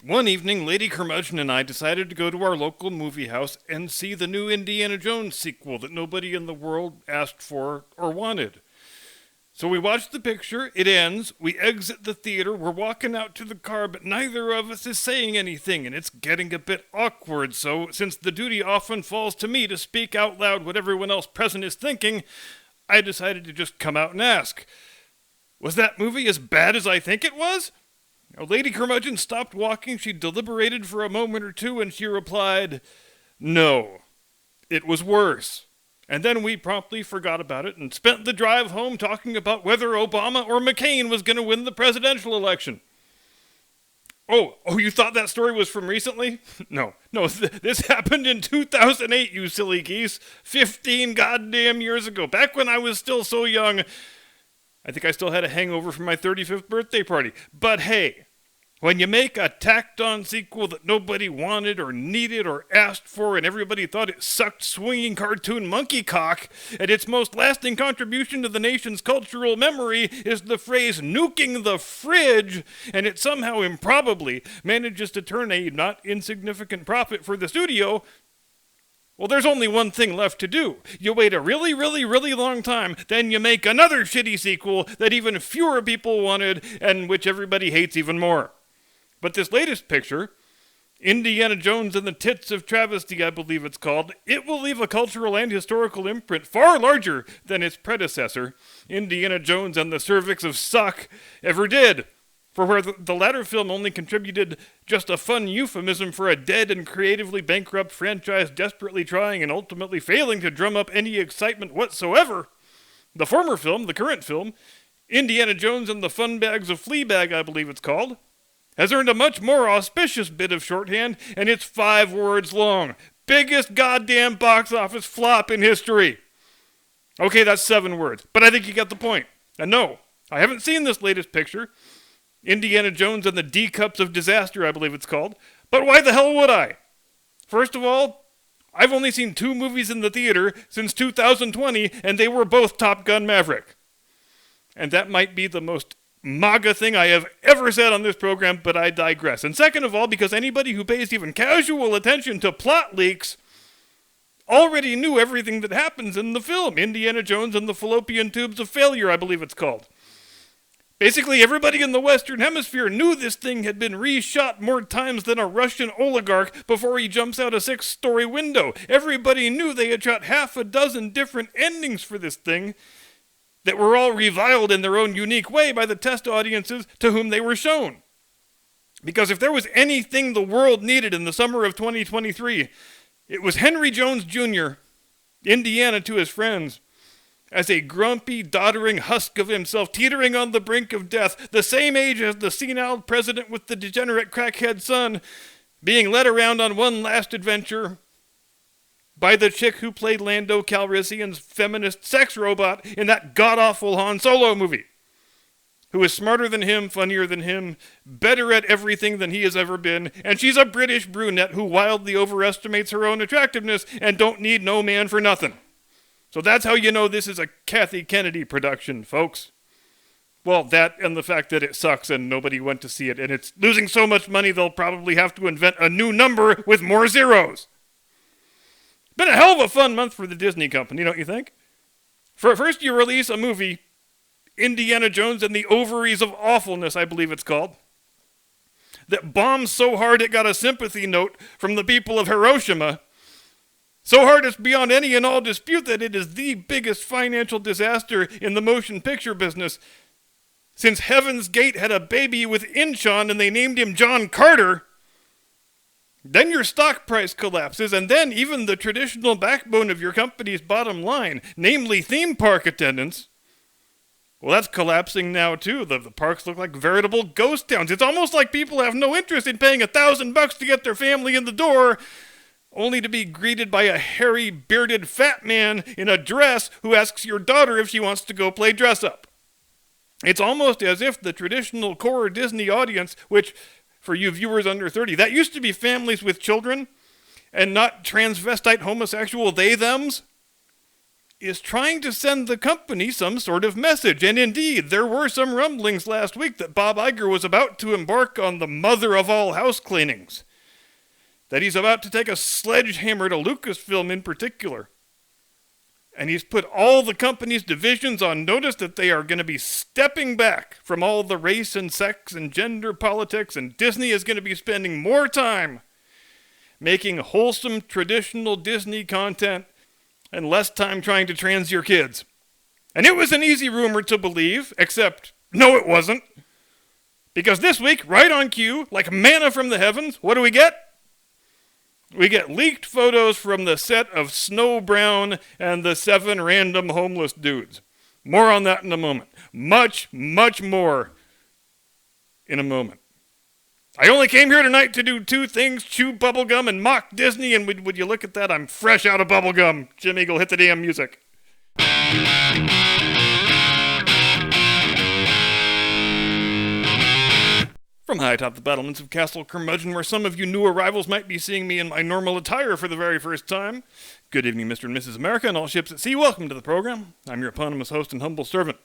One evening, Lady Curmudgeon and I decided to go to our local movie house and see the new Indiana Jones sequel that nobody in the world asked for or wanted. So we watch the picture, it ends, we exit the theater, we're walking out to the car, but neither of us is saying anything, and it's getting a bit awkward. So, since the duty often falls to me to speak out loud what everyone else present is thinking, I decided to just come out and ask, was that movie as bad as I think it was? Lady Curmudgeon stopped walking, she deliberated for a moment or two, and she replied, no, it was worse. And then we promptly forgot about it and spent the drive home talking about whether Obama or McCain was going to win the presidential election. Oh, you thought that story was from recently? No, this happened in 2008, you silly geese. 15 goddamn years ago, back when I was still so young. I think I still had a hangover from my 35th birthday party. But hey, when you make a tacked-on sequel that nobody wanted or needed or asked for and everybody thought it sucked swinging cartoon monkey cock, and its most lasting contribution to the nation's cultural memory is the phrase nuking the fridge, and it somehow improbably manages to turn a not insignificant profit for the studio, well, there's only one thing left to do. You wait a really, really, really long time, then you make another shitty sequel that even fewer people wanted and which everybody hates even more. But this latest picture, Indiana Jones and the Tits of Travesty, I believe it's called, it will leave a cultural and historical imprint far larger than its predecessor, Indiana Jones and the Cervix of Suck, ever did. For where the latter film only contributed just a fun euphemism for a dead and creatively bankrupt franchise desperately trying and ultimately failing to drum up any excitement whatsoever, the former film, the current film, Indiana Jones and the Fun Bags of Fleabag, I believe it's called, has earned a much more auspicious bit of shorthand, and it's 5 words long. Biggest goddamn box office flop in history. Okay, that's 7 words, but I think you get the point. And no, I haven't seen this latest picture, Indiana Jones and the D-Cups of Disaster, I believe it's called, but why the hell would I? First of all, I've only seen 2 movies in the theater since 2020, and they were both Top Gun Maverick. And that might be the most MAGA thing I have ever said on this program, but I digress. And second of all, because anybody who pays even casual attention to plot leaks already knew everything that happens in the film, Indiana Jones and the Fallopian Tubes of Failure, I believe it's called. Basically, everybody in the Western Hemisphere knew this thing had been reshot more times than a Russian oligarch before he jumps out a 6-story window. Everybody knew they had shot half a dozen different endings for this thing that were all reviled in their own unique way by the test audiences to whom they were shown. Because if there was anything the world needed in the summer of 2023, it was Henry Jones Jr., Indiana to his friends, as a grumpy, doddering husk of himself, teetering on the brink of death, the same age as the senile president with the degenerate crackhead son, being led around on one last adventure by the chick who played Lando Calrissian's feminist sex robot in that god-awful Han Solo movie, who is smarter than him, funnier than him, better at everything than he has ever been, and she's a British brunette who wildly overestimates her own attractiveness and don't need no man for nothing. So that's how you know this is a Kathy Kennedy production, folks. Well, that and the fact that it sucks and nobody went to see it, and it's losing so much money they'll probably have to invent a new number with more zeros. Been a hell of a fun month for the Disney company, don't you think? First you release a movie, Indiana Jones and the Ovaries of Awfulness, I believe it's called, that bombs so hard it got a sympathy note from the people of Hiroshima. So hard it's beyond any and all dispute that it is the biggest financial disaster in the motion picture business since Heaven's Gate had a baby with Inchon and they named him John Carter. Then your stock price collapses, and then even the traditional backbone of your company's bottom line, namely theme park attendance, well, that's collapsing now too. The parks look like veritable ghost towns. It's almost like people have no interest in paying $1,000 to get their family in the door, only to be greeted by a hairy, bearded fat man in a dress who asks your daughter if she wants to go play dress-up. It's almost as if the traditional core Disney audience, which, for you viewers under 30, that used to be families with children and not transvestite homosexual they-thems. is trying to send the company some sort of message. And indeed, there were some rumblings last week that Bob Iger was about to embark on the mother of all house cleanings. That he's about to take a sledgehammer to Lucasfilm in particular. And he's put all the company's divisions on notice that they are going to be stepping back from all the race and sex and gender politics, and Disney is going to be spending more time making wholesome, traditional Disney content and less time trying to trans your kids. And it was an easy rumor to believe, except, no it wasn't. Because this week, right on cue, like manna from the heavens, what do we get? We get leaked photos from the set of Snow Brown and the 7 random homeless dudes. More on that in a moment. Much, much more in a moment. I only came here tonight to do 2 things, chew bubblegum and mock Disney, and would you look at that, I'm fresh out of bubblegum. Jim Eagle, hit the damn music. From high atop the battlements of Castle Curmudgeon, where some of you new arrivals might be seeing me in my normal attire for the very first time. Good evening, Mr. and Mrs. America, and all ships at sea. Welcome to the program. I'm your eponymous host and humble servant.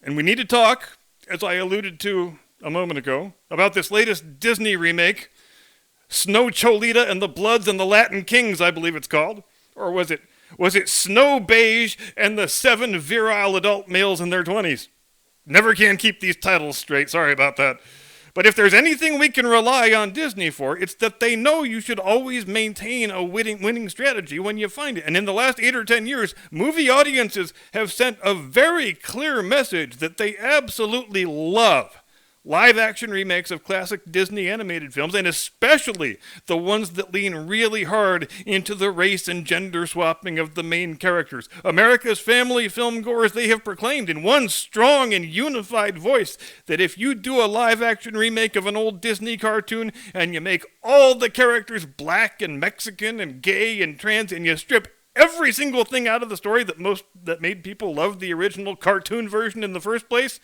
And we need to talk, as I alluded to a moment ago, about this latest Disney remake, Snow Cholita and the Bloods and the Latin Kings, I believe it's called. Or was it Snow Beige and the 7 virile adult males in their 20s? Never can keep these titles straight, sorry about that. But if there's anything we can rely on Disney for, it's that they know you should always maintain a winning strategy when you find it. And in the last 8 or 10 years, movie audiences have sent a very clear message that they absolutely love live-action remakes of classic Disney animated films, and especially the ones that lean really hard into the race and gender swapping of the main characters. America's family film goers, they have proclaimed in one strong and unified voice that if you do a live-action remake of an old Disney cartoon and you make all the characters black and Mexican and gay and trans, and you strip every single thing out of the story that made people love the original cartoon version in the first place,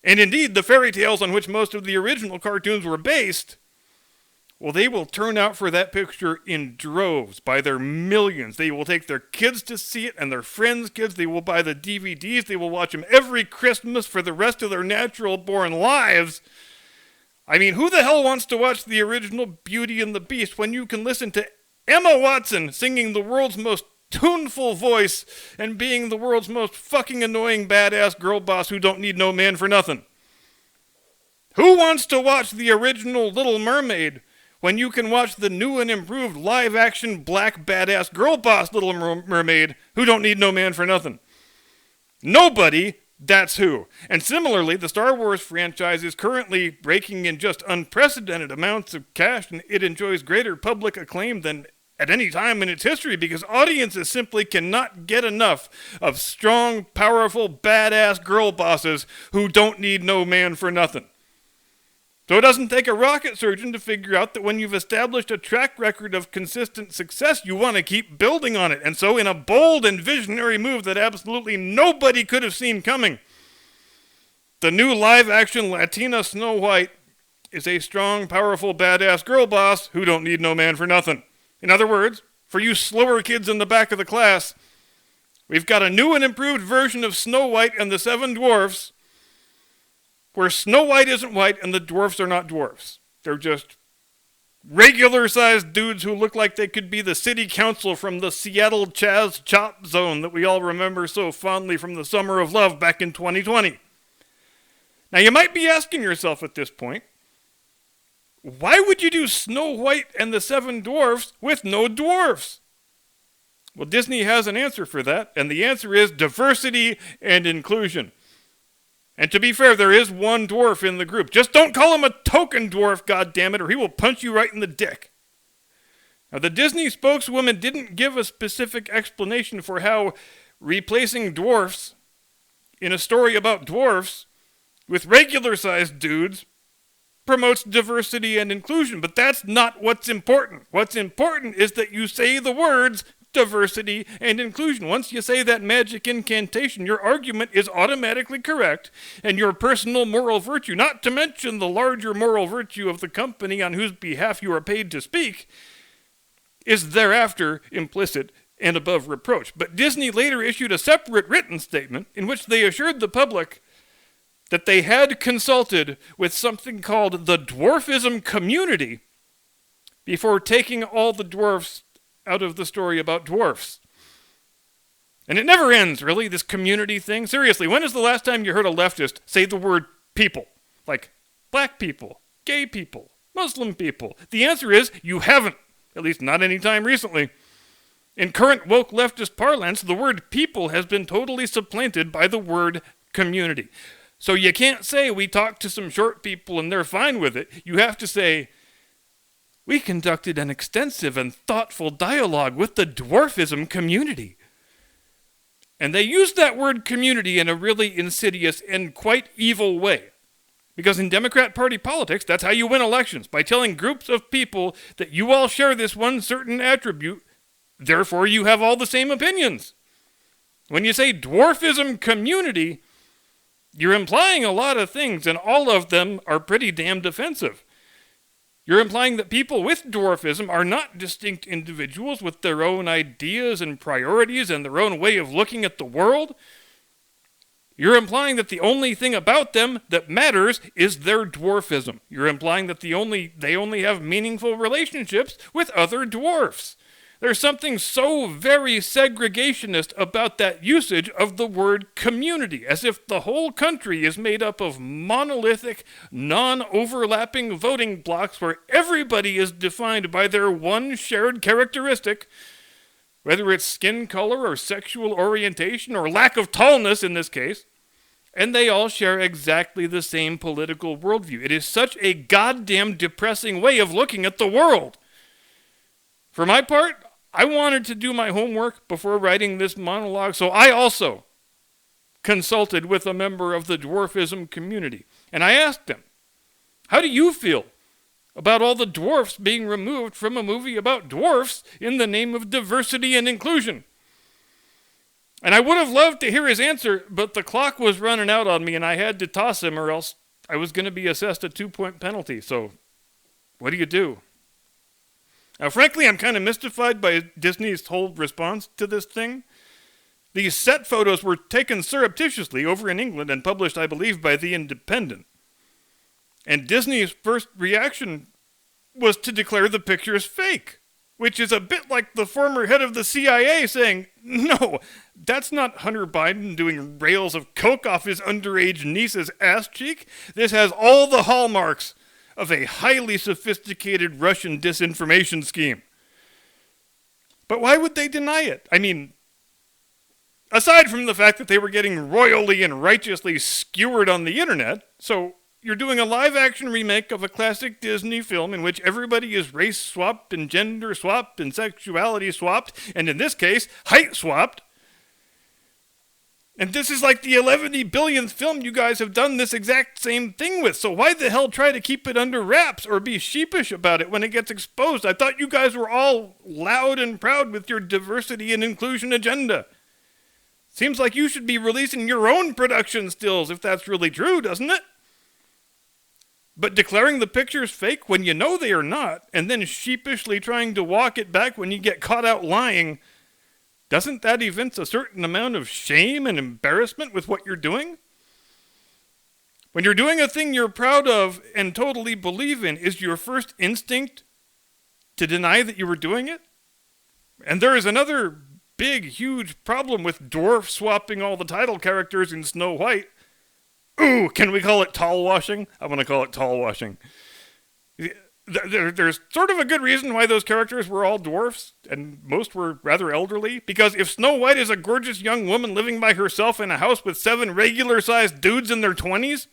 and indeed, the fairy tales on which most of the original cartoons were based, well, they will turn out for that picture in droves, by their millions. They will take their kids to see it and their friends' kids. They will buy the DVDs. They will watch them every Christmas for the rest of their natural-born lives. I mean, who the hell wants to watch the original Beauty and the Beast when you can listen to Emma Watson singing the world's most tuneful voice and being the world's most fucking annoying badass girl boss who don't need no man for nothing? Who wants to watch the original Little Mermaid when you can watch the new and improved live-action black badass girl boss Little Mermaid who don't need no man for nothing? Nobody. That's who. And similarly, the Star Wars franchise is currently raking in just unprecedented amounts of cash, and it enjoys greater public acclaim than at any time in its history, because audiences simply cannot get enough of strong, powerful, badass girl bosses who don't need no man for nothing. So it doesn't take a rocket surgeon to figure out that when you've established a track record of consistent success, you want to keep building on it. And so in a bold and visionary move that absolutely nobody could have seen coming, the new live-action Latina Snow White is a strong, powerful, badass girl boss who don't need no man for nothing. In other words, for you slower kids in the back of the class, we've got a new and improved version of Snow White and the 7 Dwarfs, where Snow White isn't white and the dwarfs are not dwarfs. They're just regular-sized dudes who look like they could be the city council from the Seattle Chaz Chop Zone that we all remember so fondly from the Summer of Love back in 2020. Now, you might be asking yourself at this point, why would you do Snow White and the 7 Dwarfs with no dwarfs? Well, Disney has an answer for that, and the answer is diversity and inclusion. And to be fair, there is one dwarf in the group. Just don't call him a token dwarf, goddammit, or he will punch you right in the dick. Now, the Disney spokeswoman didn't give a specific explanation for how replacing dwarfs in a story about dwarfs with regular-sized dudes promotes diversity and inclusion, but that's not what's important. What's important is that you say the words diversity and inclusion. Once you say that magic incantation, your argument is automatically correct, and your personal moral virtue, not to mention the larger moral virtue of the company on whose behalf you are paid to speak, is thereafter implicit and above reproach. But Disney later issued a separate written statement in which they assured the public that they had consulted with something called the dwarfism community before taking all the dwarfs out of the story about dwarfs. And it never ends, really, this community thing. Seriously, when is the last time you heard a leftist say the word people? Like black people, gay people, Muslim people. The answer is you haven't, at least not any time recently. In current woke leftist parlance, the word people has been totally supplanted by the word community. So you can't say we talked to some short people and they're fine with it. You have to say, we conducted an extensive and thoughtful dialogue with the dwarfism community. And they used that word community in a really insidious and quite evil way. Because in Democrat Party politics, that's how you win elections, by telling groups of people that you all share this one certain attribute, therefore you have all the same opinions. When you say dwarfism community, you're implying a lot of things, and all of them are pretty damn defensive. You're implying that people with dwarfism are not distinct individuals with their own ideas and priorities and their own way of looking at the world. You're implying that the only thing about them that matters is their dwarfism. You're implying that they only have meaningful relationships with other dwarfs. There's something so very segregationist about that usage of the word community, as if the whole country is made up of monolithic, non-overlapping voting blocks where everybody is defined by their one shared characteristic, whether it's skin color or sexual orientation or lack of tallness in this case, and they all share exactly the same political worldview. It is such a goddamn depressing way of looking at the world. For my part, I wanted to do my homework before writing this monologue, so I also consulted with a member of the dwarfism community. And I asked him, how do you feel about all the dwarfs being removed from a movie about dwarfs in the name of diversity and inclusion? And I would have loved to hear his answer, but the clock was running out on me and I had to toss him or else I was going to be assessed a 2-point penalty. So what do you do? Now, frankly, I'm kind of mystified by Disney's whole response to this thing. These set photos were taken surreptitiously over in England and published, I believe, by The Independent. And Disney's first reaction was to declare the pictures fake, which is a bit like the former head of the CIA saying, no, that's not Hunter Biden doing rails of coke off his underage niece's ass cheek. This has all the hallmarks of a highly sophisticated Russian disinformation scheme. But why would they deny it? I mean, aside from the fact that they were getting royally and righteously skewered on the internet, so you're doing a live-action remake of a classic Disney film in which everybody is race-swapped and gender-swapped and sexuality-swapped, and in this case, height-swapped. And this is like the 11 billionth film you guys have done this exact same thing with. So why the hell try to keep it under wraps or be sheepish about it when it gets exposed? I thought you guys were all loud and proud with your diversity and inclusion agenda. Seems like you should be releasing your own production stills if that's really true, doesn't it? But declaring the pictures fake when you know they are not, and then sheepishly trying to walk it back when you get caught out lying, doesn't that evince a certain amount of shame and embarrassment with what you're doing? When you're doing a thing you're proud of and totally believe in, is your first instinct to deny that you were doing it? And there is another big, huge problem with dwarf swapping all the title characters in Snow White. Ooh, can we call it tall washing? I want to call it tall washing. There's sort of a good reason why those characters were all dwarfs, and most were rather elderly, because if Snow White is a gorgeous young woman living by herself in a house with 7 regular-sized dudes in their 20s,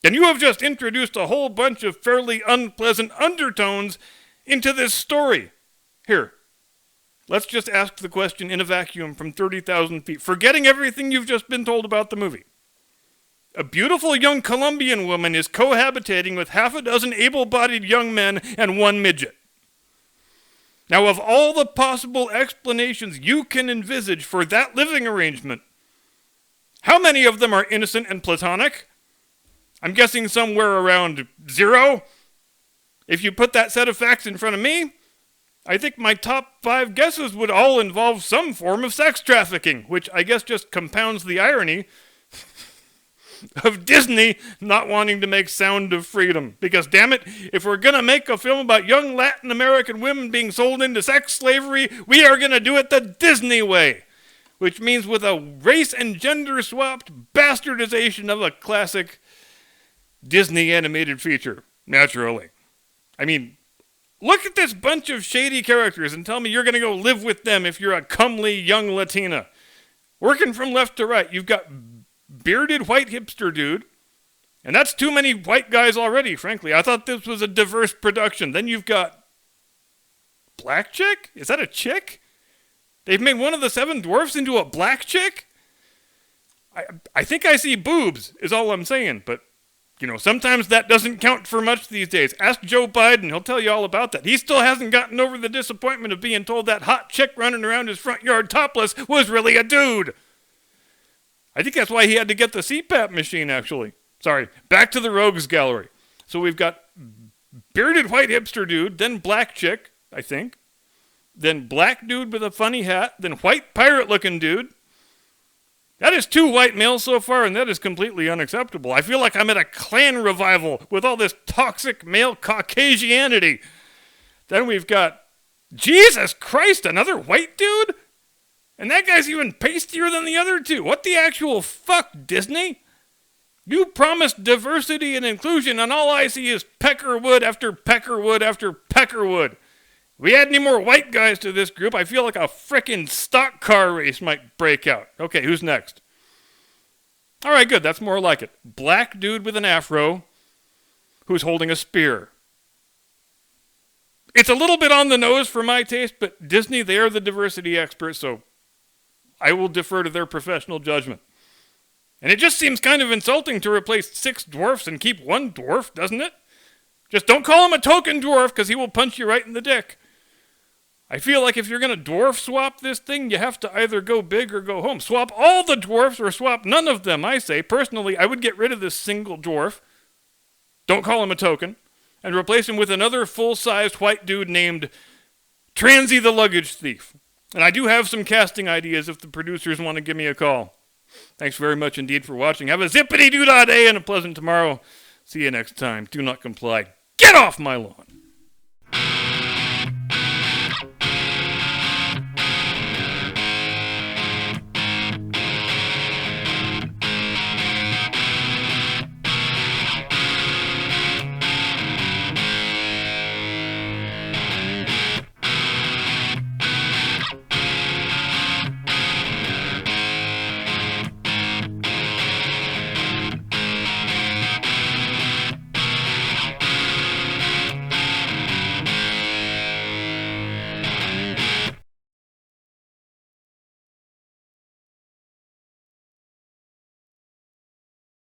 then you have just introduced a whole bunch of fairly unpleasant undertones into this story. Here, let's just ask the question in a vacuum from 30,000 feet, forgetting everything you've just been told about the movie. A beautiful young Colombian woman is cohabitating with 6 able-bodied young men and 1 midget. Now, of all the possible explanations you can envisage for that living arrangement, how many of them are innocent and platonic? I'm guessing somewhere around 0. If you put that set of facts in front of me, I think my top 5 guesses would all involve some form of sex trafficking, which I guess just compounds the irony of Disney not wanting to make Sound of Freedom. Because, damn it, if we're going to make a film about young Latin American women being sold into sex slavery, we are going to do it the Disney way. Which means with a race and gender swapped bastardization of a classic Disney animated feature, naturally. I mean, look at this bunch of shady characters and tell me you're going to go live with them if you're a comely young Latina. Working from left to right, you've got bearded white hipster dude, and that's too many white guys already, frankly. I thought this was a diverse production. Then you've got black chick? Is that a chick? They've made one of the 7 dwarfs into a black chick? I think I see boobs, is all I'm saying, but sometimes that doesn't count for much these days. Ask Joe Biden, he'll tell you all about that. He still hasn't gotten over the disappointment of being told that hot chick running around his front yard topless was really a dude. I think that's why he had to get the CPAP machine, actually. Sorry, back to the rogues gallery. So we've got bearded white hipster dude, then black chick, I think. Then black dude with a funny hat, then white pirate-looking dude. That is 2 white males so far, and that is completely unacceptable. I feel like I'm at a clan revival with all this toxic male Caucasianity. Then we've got, Jesus Christ, another white dude? And that guy's even pastier than the other 2. What the actual fuck, Disney? You promised diversity and inclusion, and all I see is peckerwood after peckerwood after peckerwood. If we add any more white guys to this group, I feel like a frickin' stock car race might break out. Okay, who's next? All right, good. That's more like it. Black dude with an afro who's holding a spear. It's a little bit on the nose for my taste, but Disney, they are the diversity experts, so I will defer to their professional judgment. And it just seems kind of insulting to replace 6 dwarfs and keep 1 dwarf, doesn't it? Just don't call him a token dwarf, because he will punch you right in the dick. I feel like if you're going to dwarf swap this thing, you have to either go big or go home. Swap all the dwarfs or swap none of them, I say. Personally, I would get rid of this single dwarf. Don't call him a token. And replace him with another full-sized white dude named Transy the Luggage Thief. And I do have some casting ideas if the producers want to give me a call. Thanks very much indeed for watching. Have a zippity-doo-dah day and a pleasant tomorrow. See you next time. Do not comply. Get off my lawn.